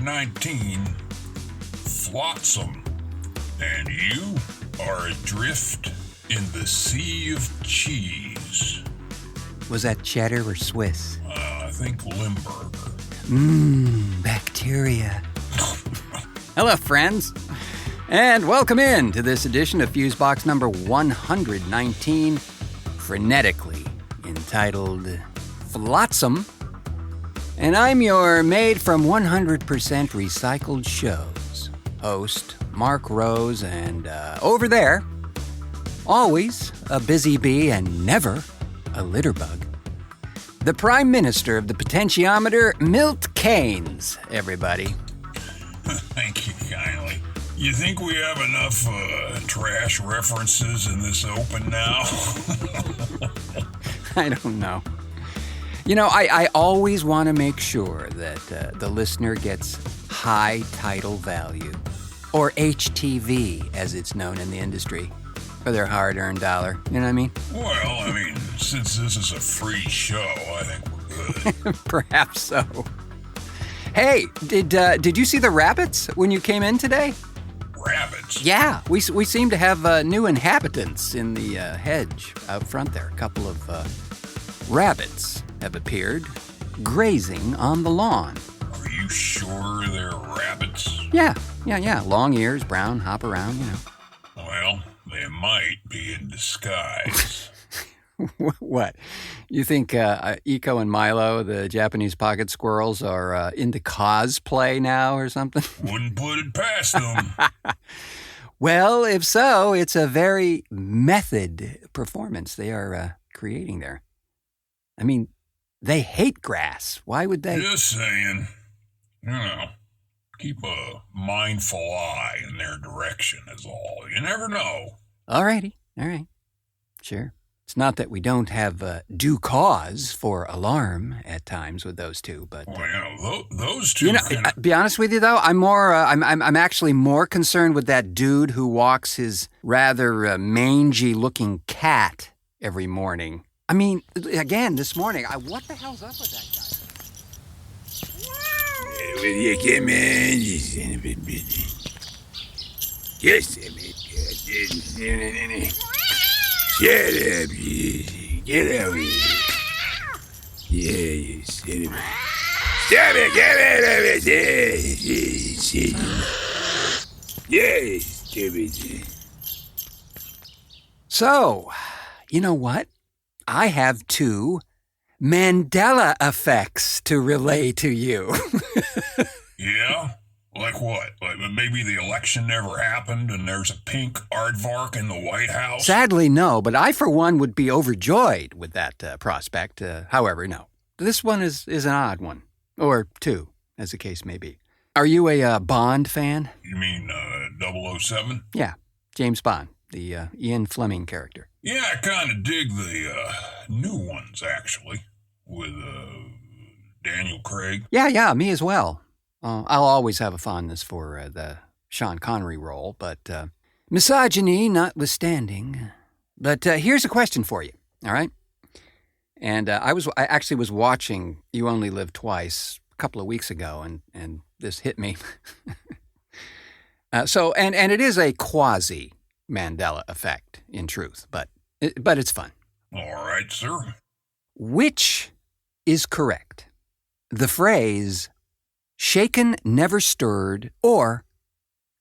19, Flotsam, and you are adrift in the sea of cheese. Was that cheddar or Swiss? I think Limburger. Bacteria. Hello, friends, and welcome in to this edition of Fusebox number 119, frenetically entitled Flotsam. And I'm your made from 100% recycled shows host, Mark Rose, and over there, always a busy bee and never a litter bug, the Prime Minister of the Potentiometer, Milt Keynes, everybody. Thank you kindly. You think we have enough trash references in this open now? I don't know. You know, I always want to make sure that the listener gets high title value, or HTV, as it's known in the industry, for their hard-earned dollar. You know what I mean? Well, since this is a free show, I think we're good. Perhaps so. Hey, did you see the rabbits when you came in today? Rabbits? Yeah, we seem to have new inhabitants in the hedge out front there. A couple of rabbits have appeared, grazing on the lawn. Are you sure they're rabbits? Yeah. Long ears, brown, hop around, you know. Well, they might be in disguise. What? You think Eiko and Milo, the Japanese pocket squirrels, are into cosplay now or something? Wouldn't put it past them. Well, if so, it's a very method performance they are creating there. I mean, they hate grass. Why would they? Just saying. You know, keep a mindful eye in their direction is all. You never know. All right. Sure. It's not that we don't have due cause for alarm at times with those two, but well, those two. Be honest with you though, I'm more. I'm actually more concerned with that dude who walks his rather mangy-looking cat every morning. I mean, again this morning. What the hell's up with that guy? Will you come in, you son of a bitch? Yes, shut up, you. Get out of here. Yeah, you son of a... Stop it, get out of it. Yeah, stupid. So, you know what? I have two Mandela effects to relay to you. Yeah? Like what? Like maybe the election never happened and there's a pink aardvark in the White House? Sadly, no, but I, for one, would be overjoyed with that prospect. However, no. This one is an odd one. Or two, as the case may be. Are you a Bond fan? You mean 007? Yeah, James Bond, the Ian Fleming character. Yeah, I kind of dig the new ones, actually, with Daniel Craig. Yeah, me as well. I'll always have a fondness for the Sean Connery role, but misogyny notwithstanding. But here's a question for you, all right? And I actually was watching You Only Live Twice a couple of weeks ago, and this hit me. And it is a quasi Mandela effect, in truth, but it's fun. All right, sir. Which is correct? The phrase, shaken, never stirred, or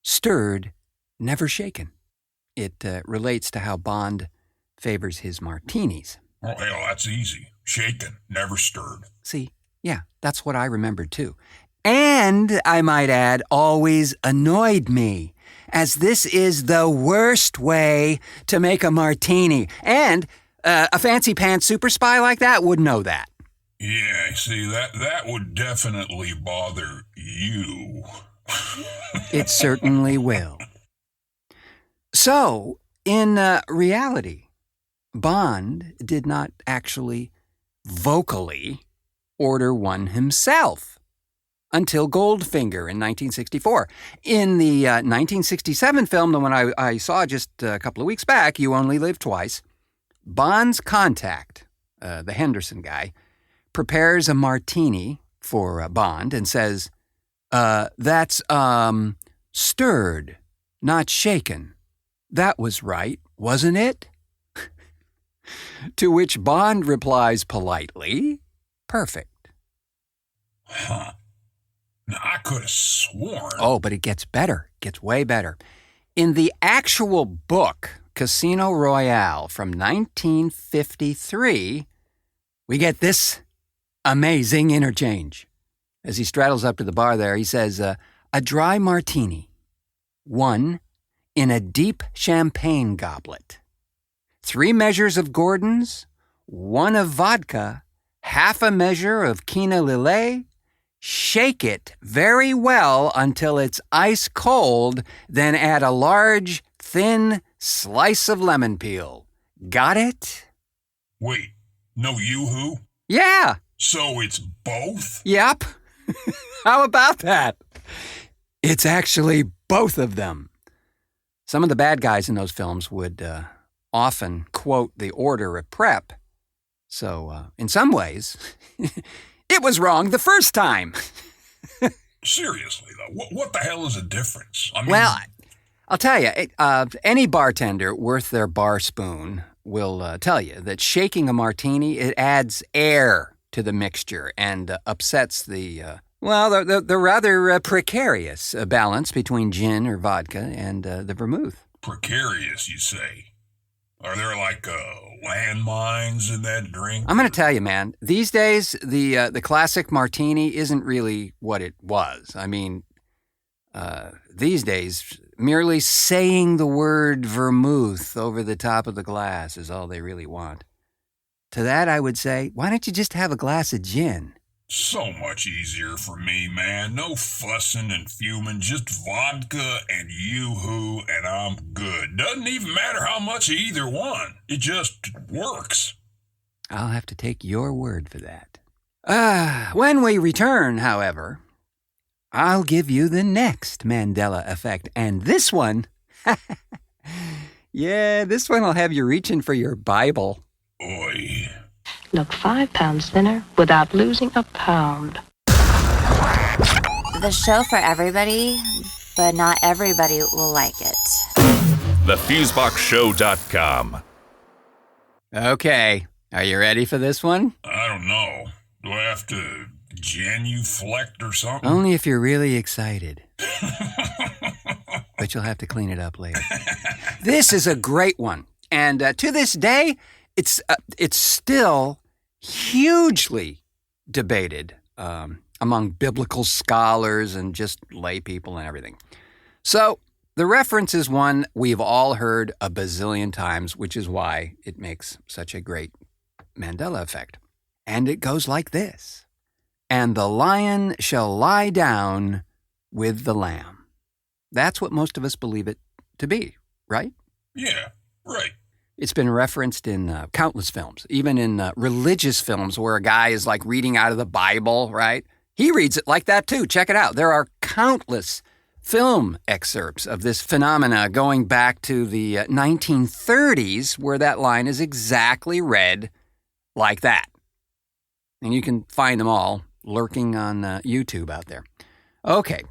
stirred, never shaken. It relates to how Bond favors his martinis. Oh, hell, that's easy. Shaken, never stirred. See, yeah, that's what I remembered too. And, I might add, always annoyed me, as this is the worst way to make a martini. And a fancy pants super spy like that would know that. Yeah, see, that would definitely bother you. It certainly will. So, in reality, Bond did not actually vocally order one himself until Goldfinger in 1964. In the 1967 film, the one I saw just a couple of weeks back, You Only Live Twice, Bond's contact, the Henderson guy, prepares a martini for Bond and says, That's, stirred, not shaken. That was right, wasn't it? To which Bond replies politely, perfect. Huh. Now, I could have sworn. Oh, but it gets better. It gets way better. In the actual book, Casino Royale from 1953, we get this amazing interchange. As he straddles up to the bar there, he says, a dry martini, 1 in a deep champagne goblet, 3 measures of Gordon's, 1 of vodka, half a measure of Quina Lillet. Shake it very well until it's ice cold, then add a large, thin slice of lemon peel. Got it? Wait, no yoo-hoo? Yeah. So it's both? Yep. How about that? It's actually both of them. Some of the bad guys in those films would often quote the order of prep. So, in some ways, it was wrong the first time. Seriously, though, what the hell is the difference? I mean, Well, I'll tell you, any bartender worth their bar spoon will tell you that shaking a martini, it adds air to the mixture and upsets the rather precarious balance between gin or vodka and the vermouth. precarious, you say? Are there like landmines in that drink? I'm going to tell you, man, these days, the classic martini isn't really what it was. I mean, these days, merely saying the word vermouth over the top of the glass is all they really want. To that, I would say, why don't you just have a glass of gin? So much easier for me, man. No fussing and fuming, just vodka and yoo-hoo, and I'm good. Doesn't even matter how much of either one. It just works. I'll have to take your word for that. When we return, however, I'll give you the next Mandela effect. And this one, this one will have you reaching for your Bible. Oi. Look 5 pounds thinner without losing a pound. The show for everybody, but not everybody will like it. TheFuseboxShow.com. Okay, are you ready for this one? I don't know. Do I have to genuflect or something? Only if you're really excited. But you'll have to clean it up later. This is a great one. And to this day, it's still hugely debated among biblical scholars and just lay people and everything. So the reference is one we've all heard a bazillion times, which is why it makes such a great Mandela effect. And it goes like this. And the lion shall lie down with the lamb. That's what most of us believe it to be, right? Yeah, right. It's been referenced in countless films, even in religious films where a guy is like reading out of the Bible, right? He reads it like that too. Check it out. There are countless film excerpts of this phenomena going back to the 1930s where that line is exactly read like that. And you can find them all lurking on YouTube out there. Okay,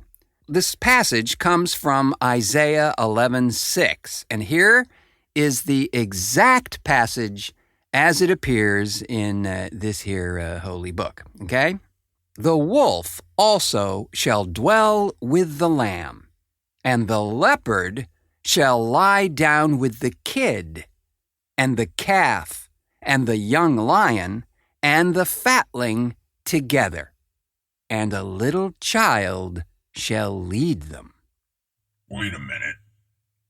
this passage comes from Isaiah 11:6, and here is the exact passage as it appears in this here holy book, okay? The wolf also shall dwell with the lamb, and the leopard shall lie down with the kid, and the calf, and the young lion, and the fatling together, and a little child shall lead them. Wait a minute.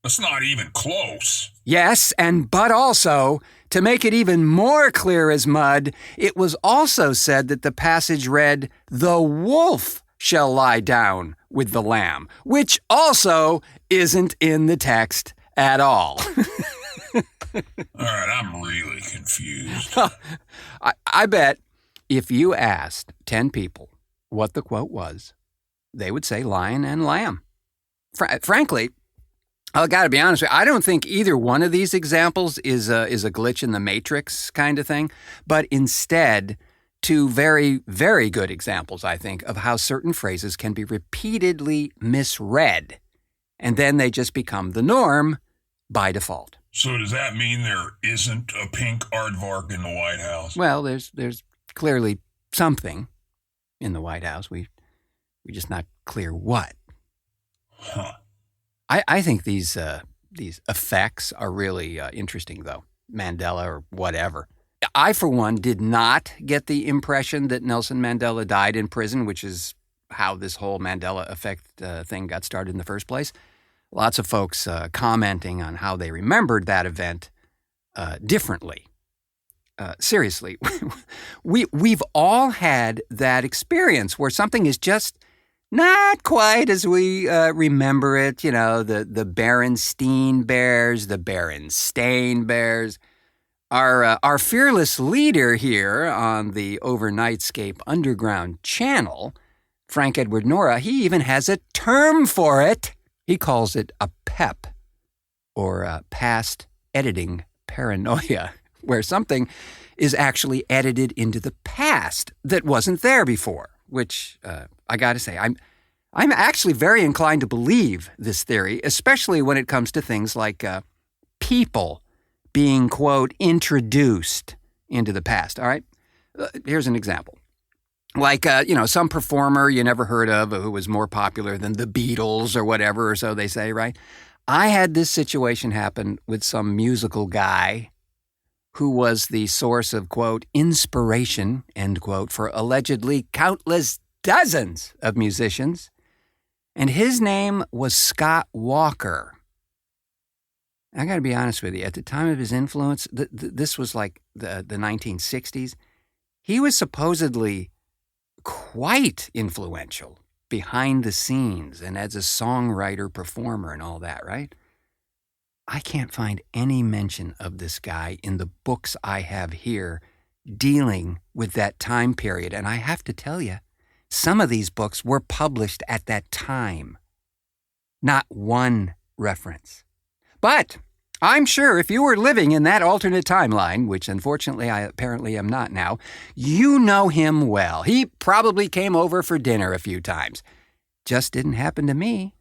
That's not even close. Yes, but also, to make it even more clear as mud, it was also said that the passage read, the wolf shall lie down with the lamb, which also isn't in the text at all. All right, I'm really confused. I bet if you asked 10 people what the quote was, they would say lion and lamb. Frankly, I got to be honest with you, I don't think either one of these examples is a glitch in the matrix kind of thing, but instead, two very, very good examples, I think, of how certain phrases can be repeatedly misread, and then they just become the norm by default. So does that mean there isn't a pink aardvark in the White House? Well, there's clearly something in the White House. We're just not clear what. Huh. I think these effects are really interesting, though. Mandela or whatever. I, for one, did not get the impression that Nelson Mandela died in prison, which is how this whole Mandela effect thing got started in the first place. Lots of folks commenting on how they remembered that event differently. Seriously, we've all had that experience where something is just not quite as we remember it. You know, the Berenstain Bears, the Berenstain Bears. Our fearless leader here on the Overnightscape Underground channel, Frank Edward Nora, he even has a term for it. He calls it a PEP, or past editing paranoia, where something is actually edited into the past that wasn't there before, which I got to say, I'm actually very inclined to believe this theory, especially when it comes to things like people being, quote, introduced into the past, all right? Here's an example. Like, some performer you never heard of who was more popular than the Beatles or whatever, or so they say, right? I had this situation happen with some musical guy who was the source of, quote, inspiration, end quote, for allegedly countless dozens of musicians. And his name was Scott Walker. I got to be honest with you. At the time of his influence, this was like the 1960s. He was supposedly quite influential behind the scenes and as a songwriter, performer, and all that, right? I can't find any mention of this guy in the books I have here dealing with that time period. And I have to tell you, some of these books were published at that time. Not one reference. But I'm sure if you were living in that alternate timeline, which unfortunately I apparently am not now, you know him well. He probably came over for dinner a few times. Just didn't happen to me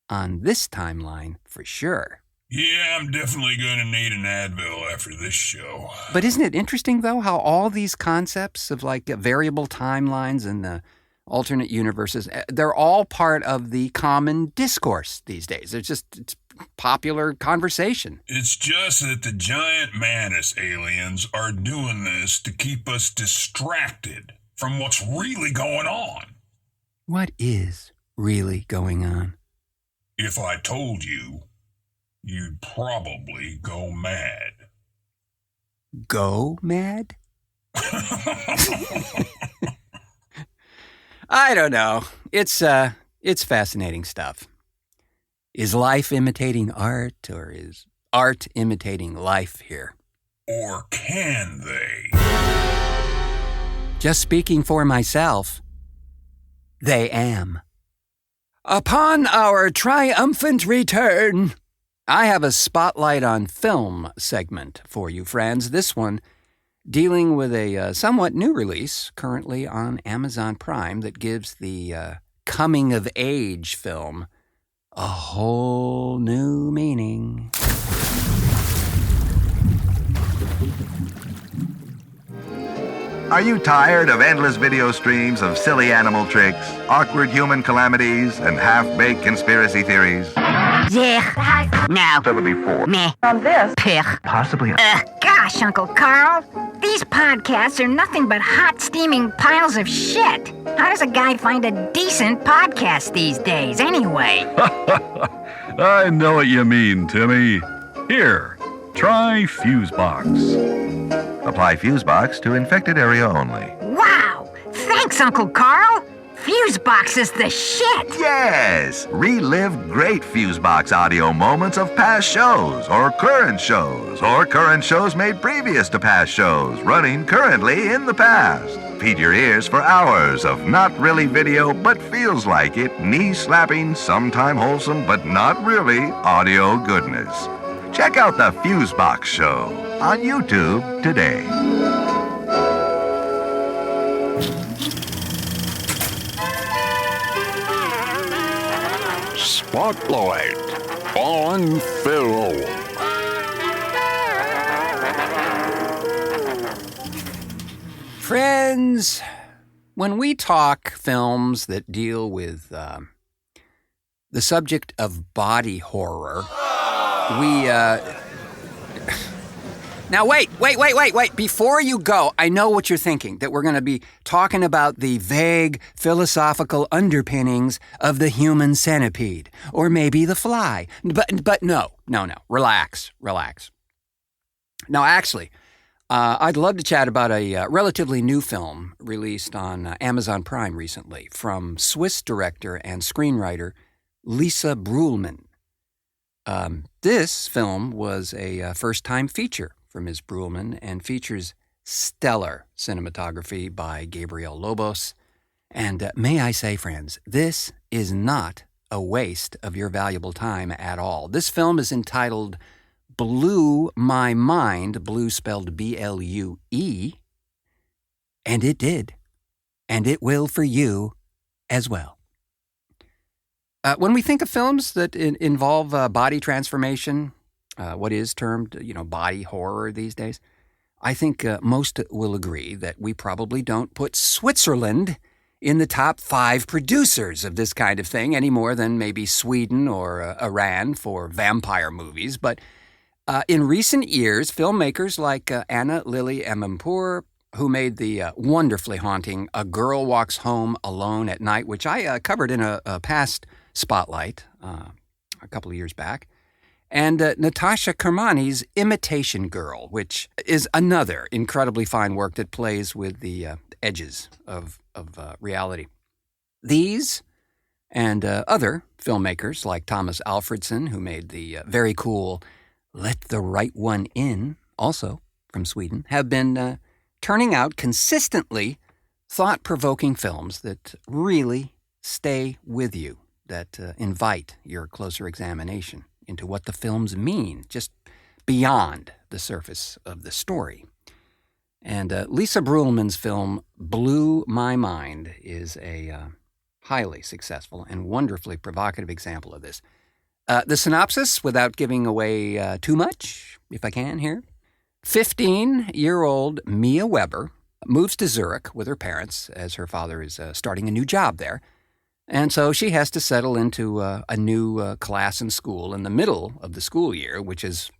on this timeline for sure. Yeah, I'm definitely going to need an Advil after this show. But isn't it interesting, though, how all these concepts of like variable timelines and the alternate universes, they're all part of the common discourse these days. It's popular conversation. It's just that the giant Mantis aliens are doing this to keep us distracted from what's really going on. What is really going on? If I told you, you'd probably go mad. Go mad? I don't know. It's fascinating stuff. Is life imitating art, or is art imitating life here? Or can they? Just speaking for myself, they am. Upon our triumphant return, I have a Spotlight on Film segment for you, friends. This one dealing with a somewhat new release currently on Amazon Prime that gives the coming-of-age film a whole new meaning. Are you tired of endless video streams of silly animal tricks, awkward human calamities, and half-baked conspiracy theories? Yeah. No. 74. Meh. On this. Pick. Possibly. Gosh, Uncle Carl. These podcasts are nothing but hot, steaming piles of shit. How does a guy find a decent podcast these days, anyway? I know what you mean, Timmy. Here, try Fusebox. Apply Fusebox to infected area only. Wow! Thanks, Uncle Carl. Fusebox is the shit. Yes! Relive great Fusebox audio moments of past shows, or current shows made previous to past shows, running currently in the past. Feed your ears for hours of not really video, but feels like it, knee-slapping, sometime wholesome, but not really, audio goodness. Check out the Fusebox Show on YouTube today. Spotlight on film. Friends, when we talk films that deal with the subject of body horror, we... Now, wait. Before you go, I know what you're thinking, that we're going to be talking about the vague philosophical underpinnings of the human centipede, or maybe the fly. But no. Relax. Now, actually, I'd love to chat about a relatively new film released on Amazon Prime recently from Swiss director and screenwriter Lisa Brullman. This film was a first-time feature for Ms. Brullman and features stellar cinematography by Gabriel Lobos. And may I say, friends, this is not a waste of your valuable time at all. This film is entitled Blew My Mind, blue spelled B-L-U-E, and it did. And it will for you as well. When we think of films that involve body transformation, what is termed, body horror these days, I think most will agree that we probably don't put Switzerland in the top 5 producers of this kind of thing any more than maybe Sweden or Iran for vampire movies. But in recent years, filmmakers like Anna Lily Emampur, who made the wonderfully haunting A Girl Walks Home Alone at Night, which I covered in a past Spotlight a couple of years back, and Natasha Kermani's Imitation Girl, which is another incredibly fine work that plays with the edges of reality. These and other filmmakers like Thomas Alfredson, who made the very cool Let the Right One In, also from Sweden, have been turning out consistently thought-provoking films that really stay with you, that invite your closer examination into what the films mean, just beyond the surface of the story. And Lisa Brullman's film Blew My Mind is a highly successful and wonderfully provocative example of this. The synopsis, without giving away too much, if I can here. 15-year-old Mia Weber moves to Zurich with her parents as her father is starting a new job there. And so she has to settle into a new class in school in the middle of the school year, which is,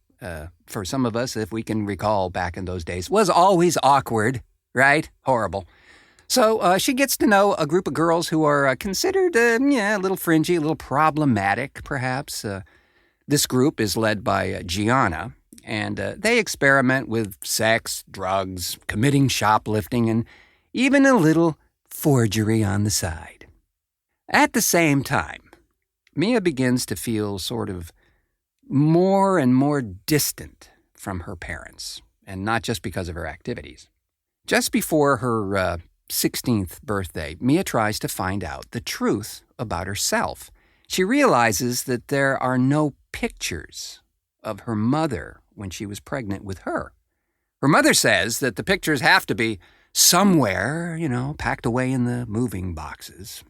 for some of us, if we can recall back in those days, was always awkward, right? Horrible. So she gets to know a group of girls who are considered, a little fringy, a little problematic, perhaps. This group is led by Gianna, and they experiment with sex, drugs, committing shoplifting, and even a little forgery on the side. At the same time, Mia begins to feel sort of more and more distant from her parents, and not just because of her activities. Just before her 16th birthday, Mia tries to find out the truth about herself. She realizes that there are no pictures of her mother when she was pregnant with her. Her mother says that the pictures have to be somewhere, packed away in the moving boxes.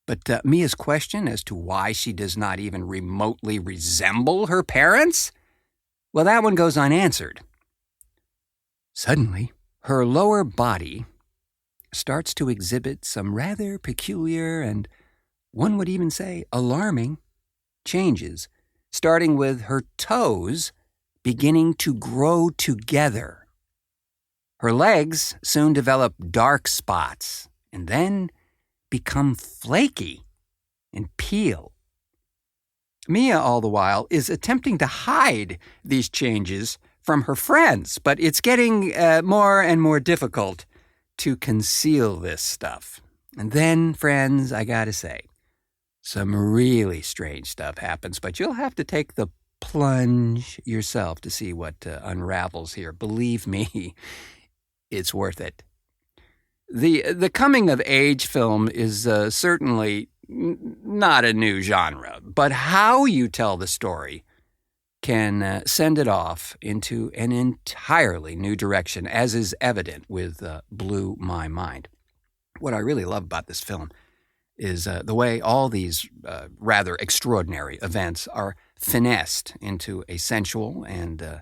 But Mia's question as to why she does not even remotely resemble her parents? Well, that one goes unanswered. Suddenly, her lower body starts to exhibit some rather peculiar and, one would even say, alarming changes, starting with her toes beginning to grow together. Her legs soon develop dark spots, and then become flaky and peel. Mia, all the while, is attempting to hide these changes from her friends, but it's getting more and more difficult to conceal this stuff. And then, friends, I gotta say, some really strange stuff happens, but you'll have to take the plunge yourself to see what unravels here. Believe me, it's worth it. The coming-of-age film is certainly not a new genre, but how you tell the story can send it off into an entirely new direction, as is evident with Blew My Mind. What I really love about this film is the way all these rather extraordinary events are finessed into a sensual and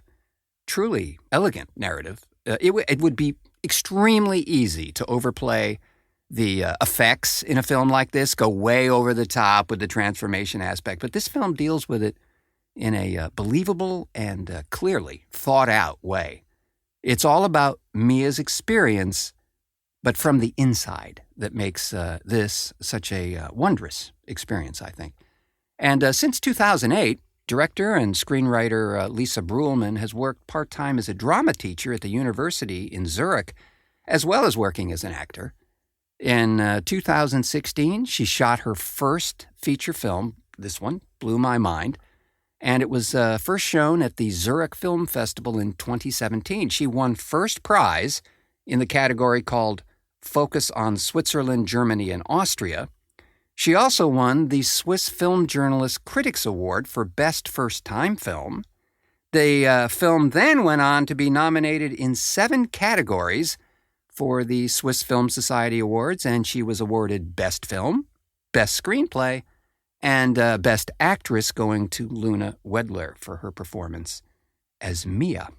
truly elegant narrative. It would be extremely easy to overplay the effects in a film like this, go way over the top with the transformation aspect, but this film deals with it in a believable and clearly thought-out way. It's all about Mia's experience, but from the inside, that makes this such a wondrous experience, I think. And since 2008, director and screenwriter Lisa Brullman has worked part-time as a drama teacher at the university in Zurich, as well as working as an actor. In 2016, she shot her first feature film. This one blew my mind. And it was first shown at the Zurich Film Festival in 2017. She won first prize in the category called Focus on Switzerland, Germany, and Austria. She also won the Swiss Film Journalist Critics Award for Best First-Time Film. The film then went on to be nominated in 7 categories for the Swiss Film Society Awards, and she was awarded Best Film, Best Screenplay, and Best Actress, going to Luna Wedler for her performance as Mia.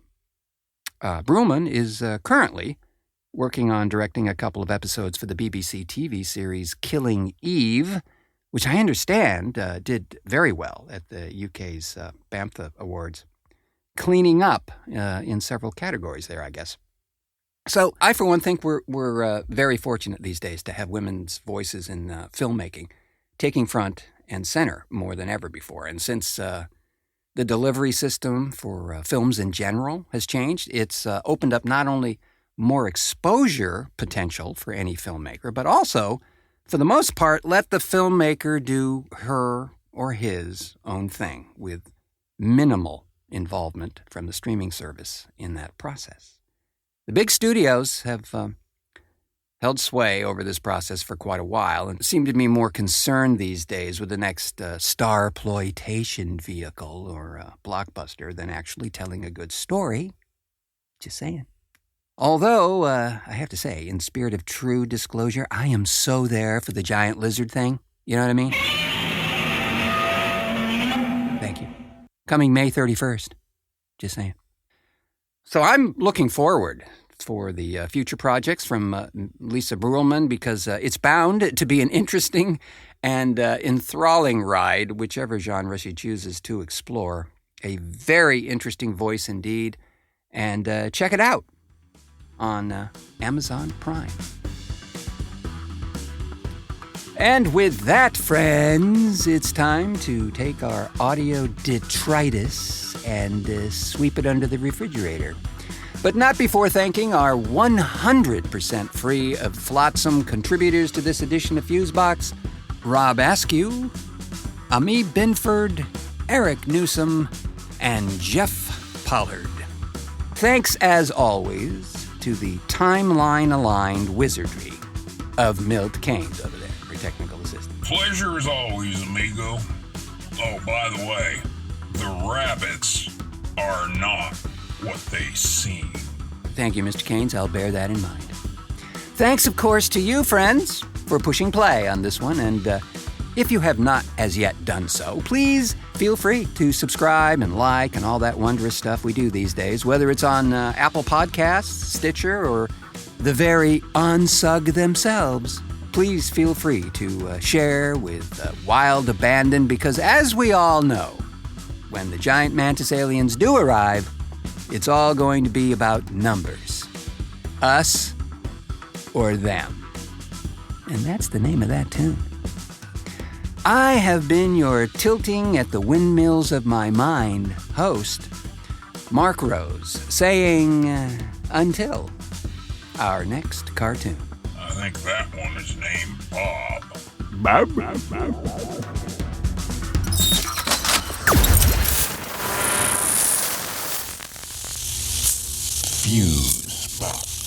Brullman is currently working on directing a couple of episodes for the BBC TV series Killing Eve, which I understand did very well at the UK's BAMFTA Awards, cleaning up in several categories there, I guess. So I, for one, think we're very fortunate these days to have women's voices in filmmaking taking front and center more than ever before. And since the delivery system for films in general has changed, it's opened up not only more exposure potential for any filmmaker, but also, for the most part, let the filmmaker do her or his own thing with minimal involvement from the streaming service in that process. The big studios have held sway over this process for quite a while and seem to be more concerned these days with the next starploitation vehicle or blockbuster than actually telling a good story. Just saying. Although, I have to say, in spirit of true disclosure, I am so there for the giant lizard thing. You know what I mean? Thank you. Coming May 31st. Just saying. So I'm looking forward for the future projects from Lisa Brullman because it's bound to be an interesting and enthralling ride, whichever genre she chooses to explore. A very interesting voice indeed. And check it out on Amazon Prime. And with that, friends, it's time to take our audio detritus and sweep it under the refrigerator. But not before thanking our 100% free of Flotsam contributors to this edition of Fusebox, Rob Askew, Ami Binford, Eric Newsom, and Jeff Pollard. Thanks, as always, to the timeline-aligned wizardry of Milt Keynes over there for technical assistance. Pleasure as always, amigo. Oh, by the way, the rabbits are not what they seem. Thank you, Mr. Keynes. I'll bear that in mind. Thanks, of course, to you, friends, for pushing play on this one. And if you have not as yet done so, please feel free to subscribe and like and all that wondrous stuff we do these days, whether it's on Apple Podcasts, Stitcher, or the very unsug themselves. Please feel free to share with wild abandon, because as we all know, when the giant mantis aliens do arrive, it's all going to be about numbers. Us or them. And that's the name of that tune. I have been your tilting at the windmills of my mind host, Mark Rose, saying until our next cartoon. I think that one is named Bob. Bob, Bob, Bob. Fusebox.